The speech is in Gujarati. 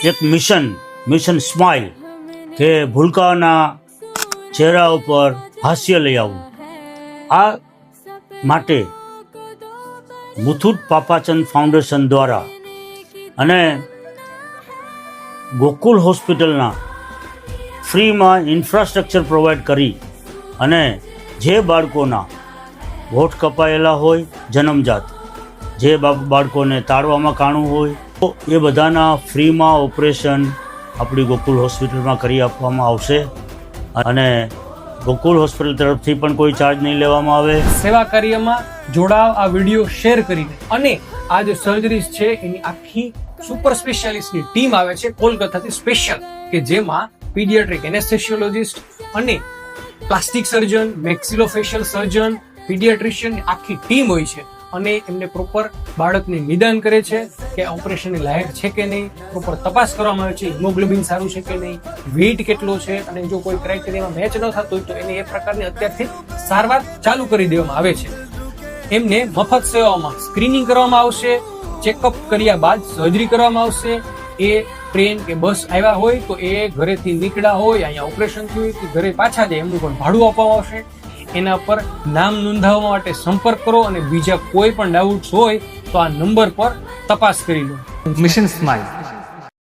એક મિશન સ્માઇલ કે ભૂલકાઓના ચહેરા ઉપર હાસ્ય લઈ આવવું. આ માટે મુથુટ પાપાચંદ ફાઉન્ડેશન દ્વારા અને ગોકુલ હોસ્પિટલના ફ્રીમાં ઇન્ફ્રાસ્ટ્રક્ચર પ્રોવાઈડ કરી અને જે બાળકોના હોઠ કપાયેલા હોય જન્મજાત, જે બાળકોને તાળવામાં કાણું હોય તો એ બધાના ફ્રીમાં ઓપરેશન આપણી ગોકુલ હોસ્પિટલમાં કરી આપવામાં આવશે અને ગોકુલ હોસ્પિટલ તરફથી પણ કોઈ ચાર્જ નહીં લેવામાં આવે. સેવા કાર્યમાં જોડાવ, આ વિડીયો શેર કરીને. અને આ જે સર્જરીઝ છે એની આખી સુપર સ્પેશિયાલિસ્ટની ટીમ આવે છે કોલકાતાથી સ્પેશિયલ, કે જેમાં પીડિયાટ્રિક એનેસ્થેસિયોલોજિસ્ટ અને પ્લાસ્ટિક સર્જન, મેક્સિલોફેશિયલ સર્જન, પીડિયાટ્રિશિયન આખી ટીમ હોય છે અને એમને પ્રોપર બાળકને નિદાન કરે છે કે ઓપરેશનની લાયક છે કે નહીં, પ્રોપર તપાસ કરવામાં આવે છે, હિમોગ્લોબિન સારું છે કે નહીં, વેઇટ કેટલો છે, અને જો કોઈ ક્રાઇટેરિયામાં મેચ ન થતું હોય તો એને એ પ્રકારની અત્યારથી સારવાર ચાલુ કરી દેવામાં આવે છે. એમને મફત સેવાઓમાં સ્ક્રીનિંગ કરવામાં આવશે, ચેકઅપ કર્યા બાદ સર્જરી કરવામાં આવશે. એ ટ્રેન કે બસ આવ્યા હોય તો એ ઘરેથી નીકળ્યા હોય, અહીંયા ઓપરેશન થયું હોય કે ઘરે પાછા જાય એમનું પણ ભાડું આપવામાં આવશે. એના પર નામ નોંધાવવા માટે સંપર્ક કરો અને બીજા કોઈ પણ ડાઉટ્સ હોય તો આ નંબર પર તપાસ કરી લો. Mission smile